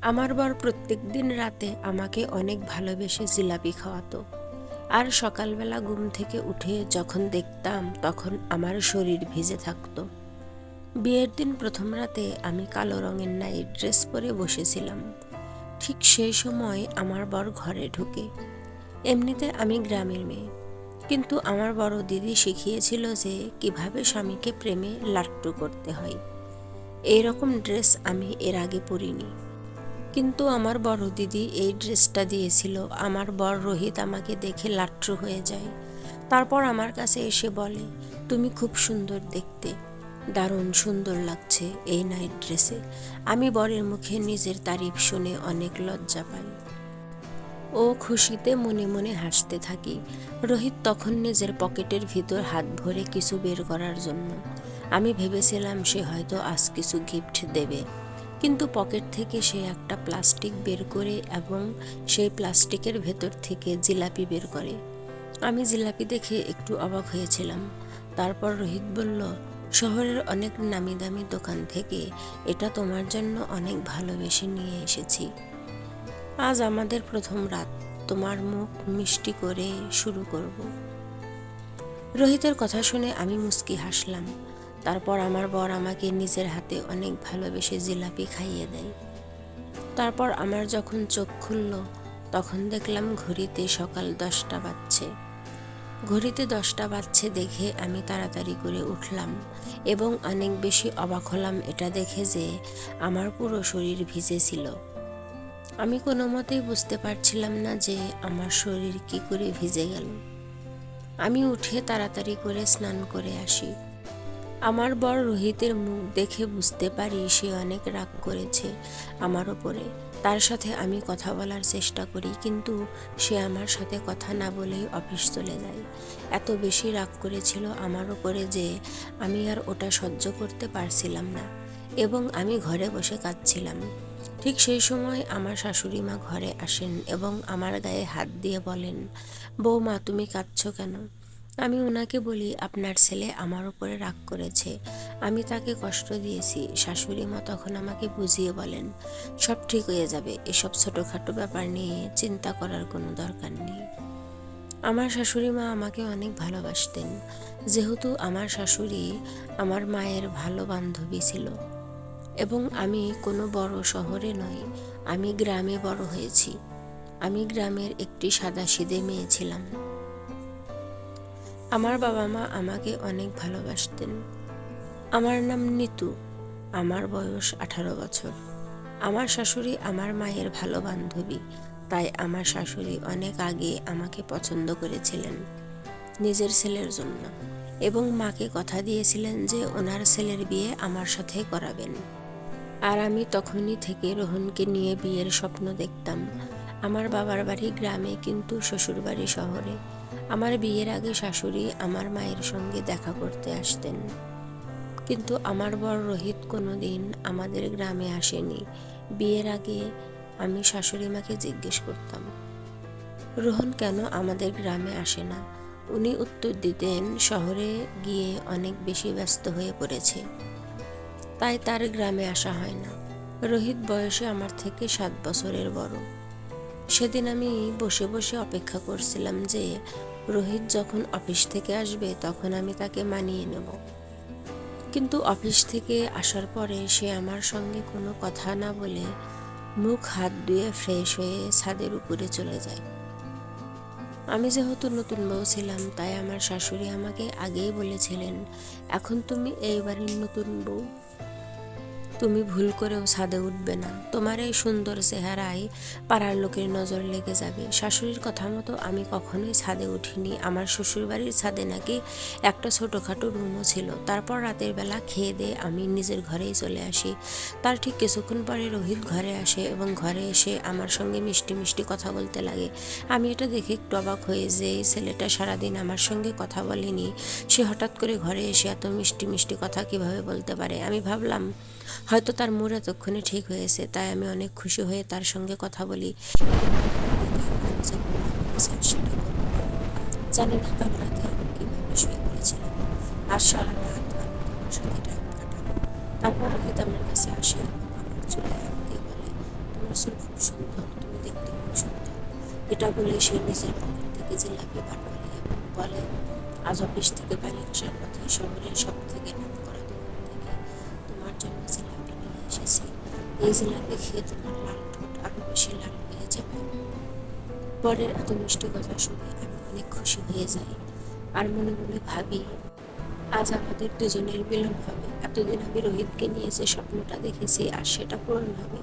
আমার বর প্রত্যেকদিন রাতে আমাকে অনেক ভালোবেসে জিলাপি খাওয়াতো। আর সকালবেলা ঘুম থেকে উঠে যখন দেখতাম তখন আমার শরীর ভিজে থাকতো। বিয়ের দিন প্রথম রাতে আমি কালো রঙের নাইট ড্রেস পরে বসেছিলাম। ঠিক সেই সময় আমার বর ঘরে ঢুকে। এমনিতে আমি গ্রামের মেয়ে, কিন্তু আমার বড় দিদি শিখিয়েছিল যে কিভাবে স্বামীকে প্রেমে লাট্টু করতে হয়। এইরকম ড্রেস আমি এর আগে পরিনি, কিন্তু আমার বড় দিদি এই ড্রেসটা দিয়েছিল। আমার বর রোহিত আমাকে দেখে লাট্টু হয়ে যায়। তারপর আমার কাছে এসে বলে, তুমি খুব সুন্দর দেখতে, দারুণ সুন্দর লাগছে এই নাইট ড্রেসে। আমি বরের মুখে নিজের তারিফ শুনে অনেক লজ্জা পাই ও খুশিতে মনে মনে হাসতে থাকি। রোহিত তখন নিজের পকেটের ভিতর হাত ভরে কিছু বের করার জন্য। আমি ভেবেছিলাম সে হয়তো আজ কিছু গিফট দেবে, কিন্তু পকেট থেকে সে একটা প্লাস্টিক বের করে এবং সেই প্লাস্টিকের ভেতর থেকে জিলাপি বের করে। আমি জিলাপি দেখে একটু অবাক হয়েছিলাম। তারপর রোহিত বলল, শহরের অনেক নামি দামি দোকান থেকে এটা তোমার জন্য অনেক ভালোবেসে নিয়ে এসেছি। আজ আমাদের প্রথম রাত, তোমার মুখ মিষ্টি করে শুরু করব। রোহিতের কথা শুনে আমি মুচকি হাসলাম। তারপর আমার বর আমাকে নিজের হাতে অনেক ভালোবেসে জিলাপি খাইয়ে দেয়। তারপর আমার যখন চোখ খুলল তখন দেখলাম ঘড়িতে সকাল 10টা বাজছে। ঘড়িতে 10টা বাজছে দেখে আমি তাড়াতাড়ি করে উঠলাম এবং অনেক বেশি অবাক হলাম এটা দেখে যে আমার পুরো শরীর ভিজে ছিল। আমি কোনো মতেই বুঝতে পারছিলাম না যে আমার শরীর কি করে ভিজে গেল। আমি উঠে তাড়াতাড়ি করে স্নান করে আসি। আমার বর রোহিতের মুখ দেখে বুঝতে পারি সে অনেক রাগ করেছে আমার ওপরে। তার সাথে আমি কথা বলার চেষ্টা করি, কিন্তু সে আমার সাথে কথা না বলেই অফিস চলে যায়। এত বেশি রাগ করেছিল আমার ওপরে যে আমি আর ওটা সহ্য করতে পারছিলাম না এবং আমি ঘরে বসে কাঁদছিলাম। ঠিক সেই সময় আমার শাশুড়ি মা ঘরে আসেন এবং আমার গায়ে হাত দিয়ে বলেন, বৌমা তুমি কাঁদছো কেন? আমি ওনাকে বলি, আপনার ছেলে আমার উপরে রাগ করেছে, আমি তাকে কষ্ট দিয়েছি। শাশুড়ি মা তখন আমাকে বুঝিয়ে বলেন, সব ঠিক হয়ে যাবে, এসব ছোটোখাটো ব্যাপার নিয়ে চিন্তা করার কোনো দরকার নেই। আমার শাশুড়ি মা আমাকে অনেক ভালোবাসতেন, যেহেতু আমার শাশুড়ি আমার মায়ের ভালো বান্ধবী ছিল এবং আমি কোনো বড় শহরে নই, আমি গ্রামে বড় হয়েছি। আমি গ্রামের একটি সাদাসিধে মেয়ে ছিলাম। আমার বাবা মা আমাকে অনেক ভালোবাসতেন। আমার নাম নিতু, আমার বয়স 18 বছর। আমার শাশুড়ি আমার মায়ের ভালো বান্ধবী, তাই আমার শাশুড়ি অনেক আগে আমাকে পছন্দ করেছিলেন নিজের ছেলের জন্য এবং মাকে কথা দিয়েছিলেন যে ওনার ছেলের বিয়ে আমার সাথে করাবেন। আর আমি তখনই থেকে রোহনকে নিয়ে বিয়ের স্বপ্ন দেখতাম। আমার বাবার বাড়ি গ্রামে, কিন্তু শ্বশুর বাড়ি শহরে। আমার বিয়ের আগে শাশুড়ি আমার মায়ের সঙ্গে দেখা করতে আসতেন, কিন্তু আমার বর রোহিত কোনো দিন আমাদের গ্রামে আসেনি। বিয়ের আগে আমি শাশুড়ি মাকে জিজ্ঞেস করতাম, রোহন কেন আমাদের গ্রামে আসে না? উনি উত্তর দিতেন, শহরে গিয়ে অনেক বেশি ব্যস্ত হয়ে পড়েছে, তাই তার গ্রামে আসা হয় না। রোহিত বয়সে আমার থেকে 7 বছরের বড়। সেদিন আমি বসে বসে অপেক্ষা করছিলাম যে রোহিত যখন অফিস থেকে আসবে তখন আমি তাকে মানিয়ে নেব, কিন্তু অফিস থেকে আসার পরে সে আমার সঙ্গে কোনো কথা না বলে মুখ হাত ধুয়ে ফ্রেশ হয়ে ছাদের উপরে চলে যায়। আমি যেহেতু নতুন বউ ছিলাম, তাই আমার শাশুড়ি আমাকে আগেই বলেছিলেন, এখন তুমি এই বাড়ির নতুন বউ, তুমি ভুল করেও ছাদে উঠবে না, তোমার এই সুন্দর চেহারায় পাড়ার লোকের নজর লেগে যাবে। শাশুড়ির কথা মতো আমি কখনোই ছাদে উঠিনি। আমার শ্বশুরবাড়ির ছাদে নাকি একটা ছোটোখাটো রুমও ছিল। তারপর রাতের বেলা খেয়ে দিয়ে আমি নিজের ঘরেই চলে আসি। তার ঠিক কিছুক্ষণ পরে রোহিত ঘরে আসে এবং ঘরে এসে আমার সঙ্গে মিষ্টি মিষ্টি কথা বলতে লাগে। আমি এটা দেখে একটু অবাক হয়ে যে এই ছেলেটা সারাদিন আমার সঙ্গে কথা বলেনি, সে হঠাৎ করে ঘরে এসে এত মিষ্টি মিষ্টি কথা কিভাবে বলতে পারে। আমি ভাবলাম হয়তো তার মুড এতক্ষণে ঠিক হয়েছে, তাই আমি অনেক খুশি হয়ে তার সঙ্গে কথা বলি। জানি না কাল রাতে আমি কিভাবে শুয়ে পড়েছিলাম, আর সারা রাত আমি তোমার সাথে টাইম কাটাবো। তারপর রোহিত আমার কাছে আসে এবং আমার চুলে হাত দিয়ে বলে, তোমার রসুল খুব সুন্দর, তুমি দেখতে খুব সুন্দর। এটা বলে সে নিজের পকেট থেকে জিলাপি বার করে এবং বলে, আজ অফিস থেকে বাড়ি আসার পথে শহরের সব থেকে নাম করা দোকান থেকে তোমার জন্য জিলাপি নিয়ে এসেছি। এই জিলাপি খেয়ে তোমার লাল ঠোঁট আরো বেশি লাল হয়ে যাবে। পরের এত মিষ্টি কথা শুনে আমি অনেক খুশি হয়ে যাই আর মনে মনে ভাবি, আজ আমাদের দুজনের মিলন হবে। এতদিন আমি রোহিতকে নিয়ে যে স্বপ্নটা দেখেছি আর সেটা পূরণ হবে।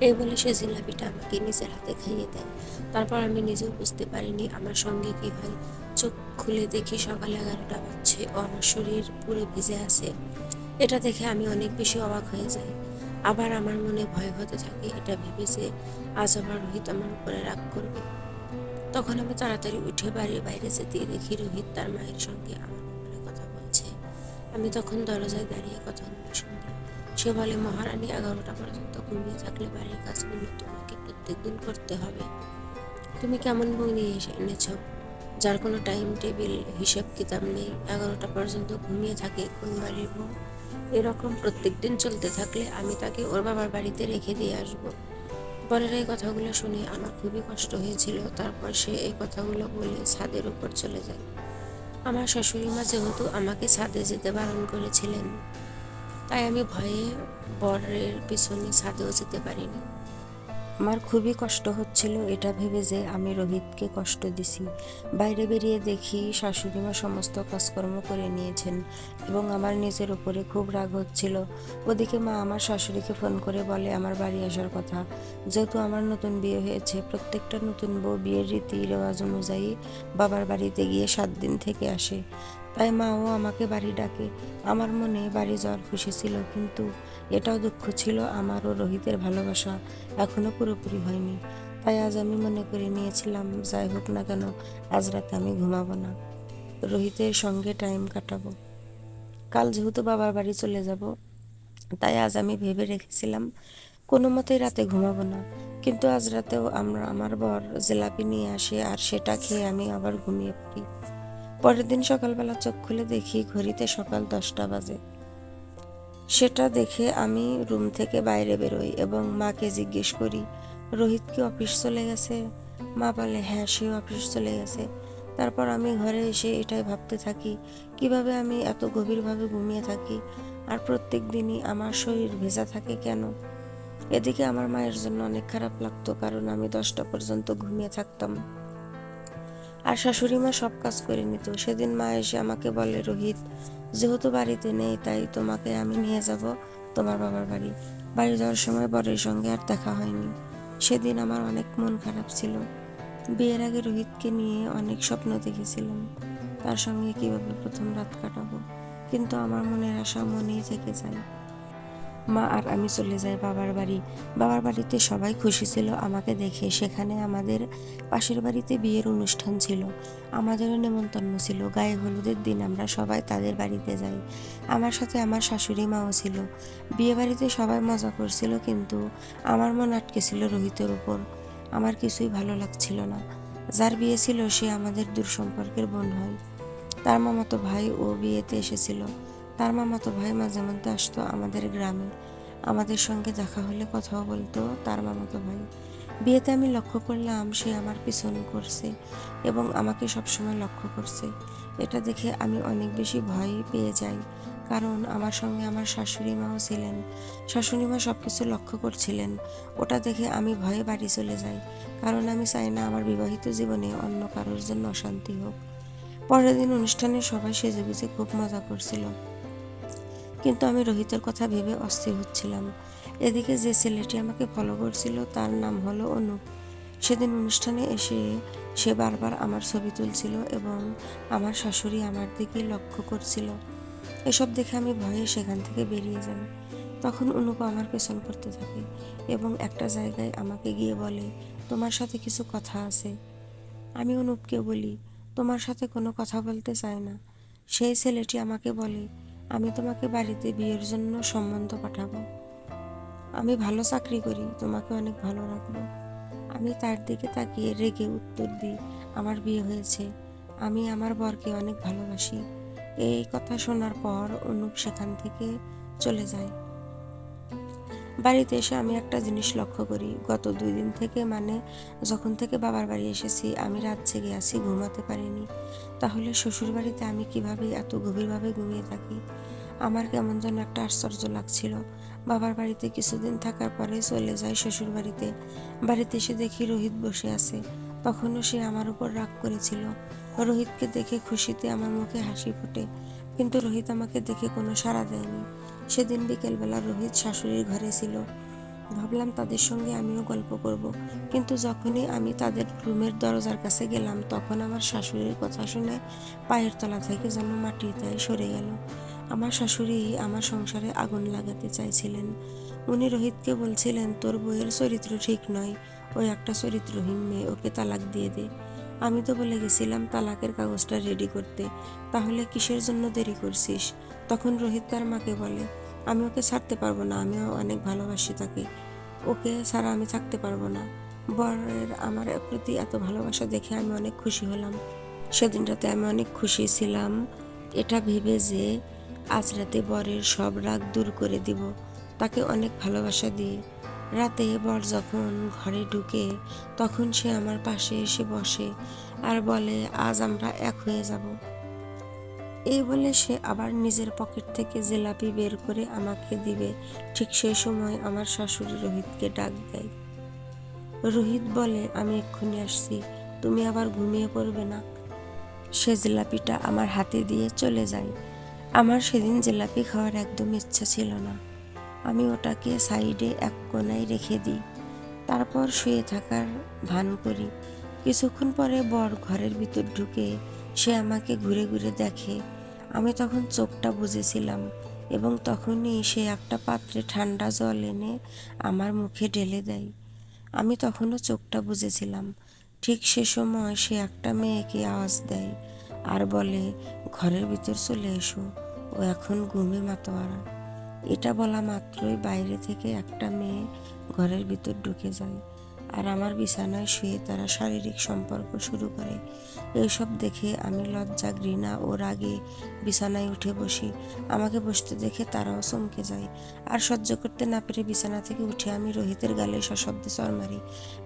এই বলে সে জিলাপিটা আমাকে নিজের হাতে খাইয়ে দেয়। তারপর আমি নিজেও বুঝতে পারিনি আমার সঙ্গে কি হয়। চোখ খুলে দেখি সকাল 11টা বাজছে ও আমার শরীর পুরো ভিজে আছে। এটা দেখে আমি অনেক বেশি অবাক হয়ে যাই। আবার আমার মনে ভয় হতে থাকে, এটা ভেবে যে আজ আবার রোহিত আমার উপরে রাগ করবে। তখন আমি তাড়াতাড়ি উঠে বাড়ির বাইরে যেতে দেখি রোহিত তার মায়ের সঙ্গে আমার মোবাইলে কথা বলছে। আমি তখন দরজায় দাঁড়িয়ে কথাগুলো শুনি। সে বলে, মহারানী 11টা পর্যন্ত ঘুমিয়ে থাকলে বাড়ির কাজগুলো তোমাকে প্রত্যেকদিন করতে হবে। তুমি কেমন বউ নিয়ে এনেছো যার কোনো টাইম টেবিল হিসেব কিতাব নেই, 11টা পর্যন্ত ঘুমিয়ে থাকে কোন বাড়ির বউ? এরকম প্রত্যেকদিন চলতে থাকলে আমি তাকে ওর বাবার বাড়িতে রেখে দিয়ে আসবো। পরের এই কথাগুলো শুনে আমার খুবই কষ্ট হয়েছিল। তারপর সে এই কথাগুলো বলে ছাদের উপর চলে যায়। আমার শাশুড়ি মা যেহেতু আমাকে ছাদে যেতে বারণ করেছিলেন, তাই আমি ভয়ে বরের পিছনে ছাদেও যেতে পারিনি। আমার খুবই কষ্ট হচ্ছিল এটা ভেবে যে আমি রোহিতকে কষ্ট দিছি। বাইরে বেরিয়ে দেখি শাশুড়িমা সমস্ত কাজকর্ম করে নিয়েছেন এবং আমার নিজের উপরে খুব রাগ হচ্ছিল। ওদিকে মা আমার শাশুড়িকে ফোন করে বলে আমার বাড়ি আসার কথা। যেহেতু আমার নতুন বিয়ে হয়েছে, প্রত্যেকটা নতুন বউ বিয়ের রীতি রেওয়াজ অনুযায়ী বাবার বাড়িতে গিয়ে 7 দিন থেকে আসে। তাই মাও আমাকে বাড়ি ডাকে। আমার মনে বাড়ি যাওয়ার খুশি ছিল, কিন্তু এটাও দুঃখ ছিল আমার ও রোহিতের ভালোবাসা এখনো পুরোপুরি হয়নি। তাই আজ আমি মনে করে নিয়েছিলাম, যাই হোক না কেন আজ রাতে আমি ঘুমাবো না, রোহিতের সঙ্গে টাইম কাটাবো। কাল যেহেতু বাবার বাড়ি চলে যাব, তাই আজ আমি ভেবে রেখেছিলাম কোনো মতেই রাতে ঘুমাবো না। কিন্তু আজ রাতেও আমার বর জিলাপি নিয়ে আসে আর সেটা খেয়ে আমি আবার ঘুমিয়ে পড়ি। পরের দিন সকালবেলা চোখ খুলে দেখি ঘড়িতে সকাল 10টা বাজে। সেটা দেখে আমি রুম থেকে বাইরে বেরোই এবং মাকে জিজ্ঞেস করি, রোহিত কি অফিস চলে গেছে? মা বলে, হ্যাঁ, সেও অফিস চলে গেছে। তারপর আমি ঘরে এসে এটাই ভাবতে থাকি, কিভাবে আমি এত গভীরভাবে ঘুমিয়ে থাকি আর প্রত্যেক দিনই আমার শরীর ভেজা থাকে কেন? এদিকে আমার মায়ের জন্য অনেক খারাপ লাগতো, কারণ আমি 10টা পর্যন্ত ঘুমিয়ে থাকতাম আর শাশুড়ি মা সব কাজ করে নিত। সেদিন মা এসে আমাকে বলে, রোহিত যেহেতু বাড়িতে নেই, তাই তোমাকে আমি নিয়ে যাব তোমার বাবার বাড়ি। বাড়ি যাওয়ার সময় বরের সঙ্গে আর দেখা হয়নি। সেদিন আমার অনেক মন খারাপ ছিল। বিয়ের আগে রোহিতকে নিয়ে অনেক স্বপ্ন দেখেছিলাম, তার সঙ্গে কিভাবে প্রথম রাত কাটাবো, কিন্তু আমার মনের আশা মনেই থেকে যায়। মা আর আমি চলে যাই বাবার বাড়ি। বাবার বাড়িতে সবাই খুশি ছিল আমাকে দেখে। সেখানে আমাদের পাশের বাড়িতে বিয়ের অনুষ্ঠান ছিল, আমাদেরও নেমন্তন্ন ছিল। গায়ে হলুদের দিন আমরা সবাই তাদের বাড়িতে যাই। আমার সাথে আমার শাশুড়ি মাও ছিল। বিয়ে বাড়িতে সবাই মজা করছিল, কিন্তু আমার মন আটকে ছিল রোহিতের উপর। আমার কিছুই ভালো লাগছিল না। যার বিয়ে ছিল সে আমাদের দূর সম্পর্কের বোন হয়। তার মামাতো ভাই ও বিয়েতে এসেছিল। তার মামাতো ভাই মাঝে মধ্যে আসতো আমাদের গ্রামে। আমাদের সঙ্গে দেখা হলে কথাও বলতো তার মামাতো ভাই। বিয়েতে আমি লক্ষ্য করলাম সে আমার পিছন করছে এবং আমাকে সবসময় লক্ষ্য করছে। এটা দেখে আমি অনেক বেশি ভয় পেয়ে যাই, কারণ আমার সঙ্গে আমার শাশুড়ি মাও ছিলেন। শাশুড়ি মা সবকিছু লক্ষ্য করছিলেন। ওটা দেখে আমি ভয়ে বাড়ি চলে যাই, কারণ আমি চাই না আমার বিবাহিত জীবনে অন্য কারোর জন্য অশান্তি হোক। পরের দিন অনুষ্ঠানে সবাই সেজেগুজে খুব মজা করছিল, কিন্তু আমি রোহিতের কথা ভেবে অস্থির হচ্ছিলাম। এদিকে যে ছেলেটি আমাকে ফলো করছিল তার নাম হলো অনুপ। সেদিন অনুষ্ঠানে এসে সে বারবার আমার ছবি তুলছিল এবং আমার শাশুড়ি আমার দিকে লক্ষ্য করছিল। এসব দেখে আমি ভয়ে সেখান থেকে বেরিয়ে যাই। তখন অনুপ আমার পেছন করতে থাকে এবং একটা জায়গায় আমাকে গিয়ে বলে, তোমার সাথে কিছু কথা আছে। আমি অনুপকে বলি, তোমার সাথে কোনো কথা বলতে চাই না। সেই ছেলেটি আমাকে বলে, আমি তোমাকে বাড়িতে বিয়ের জন্য সম্বন্ধ পাঠাবো। আমি ভালো চাকরি করি, তোমাকে অনেক ভালো রাখবো। আমি তার দিকে তাকিয়ে রেগে উত্তর দিই, আমার বিয়ে হয়েছে, আমি আমার বরকে অনেক ভালোবাসি। এই কথা শোনার পর অনুপ সেখান থেকে চলে যায়। বাড়িতে এসে আমি একটা জিনিস লক্ষ্য করি, গত 2 দিন থেকে, মানে যখন থেকে বাবার বাড়ি এসেছি, আমি রাত জেগে আছি, ঘুমাতে পারিনি। তাহলে শ্বশুর বাড়িতে আমি কিভাবে এত গভীরভাবে ঘুমিয়ে থাকি? আমার কেমন যেন একটা আশ্চর্য লাগছিল। বাবার বাড়িতে কিছুদিন থাকার পরে চলে যাই শ্বশুর বাড়িতে। বাড়িতে এসে দেখি রোহিত বসে আছে। তখনও সে আমার উপর রাগ করেছিল। রোহিতকে দেখে খুশিতে আমার মুখে হাসি ফোটে, কিন্তু রোহিত আমাকে দেখে কোনো সাড়া দেয়নি। সেদিন বিকেলবেলা রোহিত শাশুড়ির ঘরে ছিল। ভাবলাম তাদের সঙ্গে আমিও গল্প করব, কিন্তু যখনই আমি তাদের রুমের দরজার কাছে গেলাম, তখন আমার শাশুড়ির কথা শুনে পায়ের তলা থেকে যেন মাটিতে সরে গেল। আমার শাশুড়ি আমার সংসারে আগুন লাগাতে চাইছিলেন। উনি রোহিতকে বলছিলেন, তোর বউয়ের চরিত্র ঠিক নয়, ওই একটা চরিত্রহীন মেয়ে, ওকে তালাক দিয়ে দে। আমি তো বলে গেছিলাম তালাকের কাগজটা রেডি করতে, তাহলে কিসের জন্য দেরি করছিস? তখন রোহিত তার মাকে বলে, আমি ওকে ছাড়তে পারবো না, আমিও অনেক ভালোবাসি তাকে, ওকে ছাড়া আমি থাকতে পারবো না। বরের আমার প্রতি এত ভালোবাসা দেখে আমি অনেক খুশি হলাম। সেদিন রাতে আমি অনেক খুশি ছিলাম, এটা ভেবে যে আজ রাতে বরের সব রাগ দূর করে দিব, তাকে অনেক ভালোবাসা দিয়ে। রাতে বর যখন ঘরে ঢুকে, তখন সে আমার পাশে এসে বসে আর বলে, আজ আমরা এক হয়ে যাব। এই বলে সে আবার নিজের পকেট থেকে জিলাপি বের করে আমাকে দিবে। ঠিক সেই সময় আমার শাশুড়ি রোহিতকে ডাক দেয়। রোহিত বলে, আমি এক্ষুনি আসছি, তুমি আবার ঘুমিয়ে পড়বে না। সে জিলাপিটা আমার হাতে দিয়ে চলে যায়। আমার সেদিন জিলাপি খাওয়ার একদম ইচ্ছা ছিল না। আমি ওটাকে সাইডে এক কোণায় রেখে দিই। তারপর শুয়ে থাকার ভান করি। কিছুক্ষণ পরে বর ঘরের ভিতর ঢুকে সে আমাকে ঘুরে ঘুরে দেখে। আমি তখন চোখটা বুজেছিলাম, এবং তখনই সে একটা পাত্রে ঠান্ডা জল এনে আমার মুখে ঢেলে দেয়। আমি তখনও চোখটা বুজেছিলাম। ঠিক সে সময় সে একটা মেয়েকে আওয়াজ দেয় আর বলে, ঘরের ভিতর চলে এসো, ও এখন ঘুমে মাতোয়ারা। এটা বলা মাত্রই বাইরে থেকে একটা মেয়ে ঘরের ভিতর ঢুকে যায় আর আমার বিছানায় শুয়ে তারা শারীরিক সম্পর্ক শুরু করে। এইসব দেখে আমি লজ্জা, ঘৃণা ও রাগে বিছানায় উঠে বসি। আমাকে বসতে দেখে তারাও চমকে যায়। আর সহ্য করতে না পেরে বিছানা থেকে উঠে আমি রোহিতের গালে সশব্দে চড় মারি।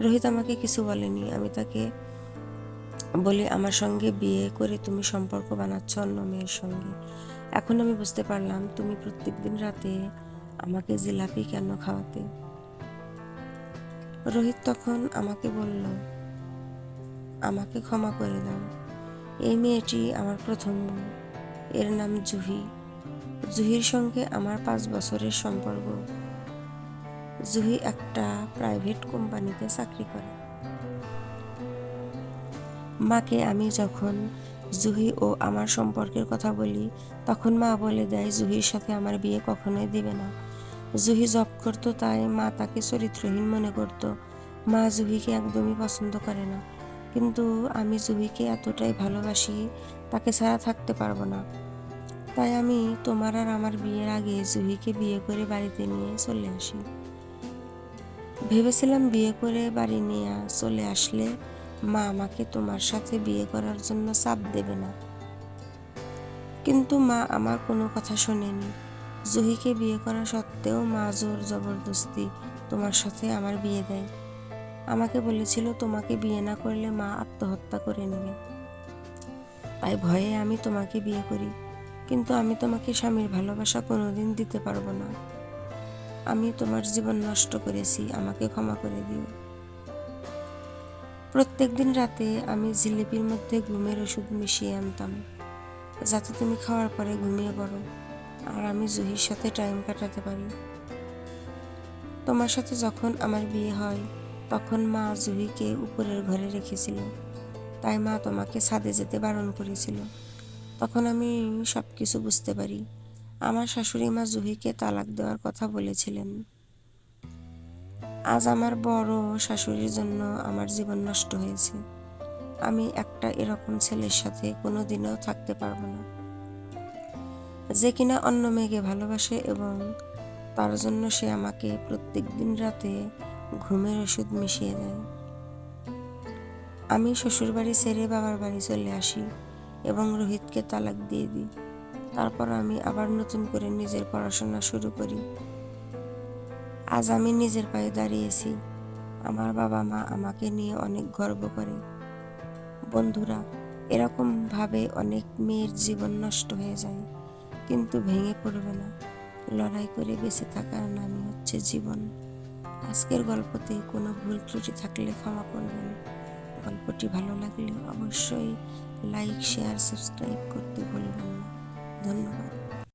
রোহিত আমাকে কিছু বলেনি। আমি তাকে বলি, আমার সঙ্গে বিয়ে করে তুমি সম্পর্ক বানাচ্ছ অন্য মেয়ের সঙ্গে। এখন আমি বুঝতে পারলাম তুমি প্রত্যেকদিন রাতে আমাকে জিলাপি কেন খাওয়াতে। রোহিত তখন আমাকে বলল, আমাকে ক্ষমা করে দাও। এই মেয়েটি আমার প্রথম বউ, এর নাম জুহি। জুহির সঙ্গে আমার 5 বছরের সম্পর্ক। জুহি একটা প্রাইভেট কোম্পানিতে চাকরি করে। মাকে আমি যখন জুহি ও আমার সম্পর্কের কথা বলি, তখন মা বলে দেয় জুহির সাথে আমার বিয়ে কখনোই দিবে না। জুহি জব করতো, তাই মা তাকে চরিত্রহীন মনে করতো। মা জুহিকে একদমই পছন্দ করে না, কিন্তু আমি জুহিকে এতটাই ভালোবাসি, তাকে ছাড়া থাকতে পারবো না। তাই আমি তোমার আর আমার বিয়ের আগে জুহিকে বিয়ে করে বাড়িতে নিয়ে চলে আসি। ভেবেছিলাম বিয়ে করে বাড়ি নিয়ে চলে আসলে মা আমাকে তোমার সাথে বিয়ে করার জন্য চাপ দেবে না, কিন্তু মা আমার কোনো কথা শোনেনি। জুহিকে বিয়ে করা সত্ত্বেও মা জোর জবরদস্তি তোমার সাথে আমার বিয়ে দেয়। আমাকে বলেছিল তোমাকে বিয়ে না করলে মা আত্মহত্যা করে নেবে, তাই ভয়ে আমি তোমাকে বিয়ে করি। কিন্তু আমি তোমাকে স্বামীর ভালোবাসা কোনোদিন দিতে পারবো না। আমি তোমার জীবন নষ্ট করেছি, আমাকে ক্ষমা করে দিও। প্রত্যেকদিন রাতে আমি জিলিপির মধ্যে ঘুমের ওষুধ মিশিয়ে আনতাম, যাতে তুমি খাওয়ার পরে ঘুমিয়ে পড়ো আর আমি জুহির সাথে টাইম কাটাতে পারি। তোমার সাথে যখন আমার বিয়ে হয়, তখন মা জুহিকে উপরের ঘরে রেখেছিল, তাই মা তোমাকে ছাদে যেতে বারণ করেছিল। তখন আমি সব কিছু বুঝতে পারি। আমার শাশুড়ি মা জুহিকে তালাক দেওয়ার কথা বলেছিলেন। আজ আমার বড় শাশুড়ির জন্য আমার জীবন নষ্ট হয়েছে। আমি একটা এরকম ছেলের সাথে কোনোদিনও থাকতে পারবো না, যে কিনা অন্য মেয়েকে ভালোবাসে এবং তার জন্য সে আমাকে প্রত্যেকদিন রাতে ঘুমের ওষুধ মিশিয়ে দেয়। আমি শ্বশুরবাড়ি ছেড়ে বাবার বাড়ি চলে আসি এবং রোহিতকে তালাক দিয়ে দিই। তারপর আমি আবার নতুন করে নিজের পড়াশোনা শুরু করি। আজ আমি নিজের পায়ে দাঁড়িয়েছি। আমার বাবা মা আমাকে নিয়ে অনেক গর্ব করে। বন্ধুরা, এরকম ভাবে অনেক মেয়ের জীবন নষ্ট হয়ে যায়, কিন্তু ভেঙে পড়বে না। লড়াই করে বেঁচে থাকার নামই হচ্ছে জীবন। আজকের গল্পতে কোনো ভুল ত্রুটি থাকলে ক্ষমা করবেন। গল্পটি ভালো লাগলে অবশ্যই লাইক, শেয়ার, সাবস্ক্রাইব করতে ভুলবেন না। ধন্যবাদ।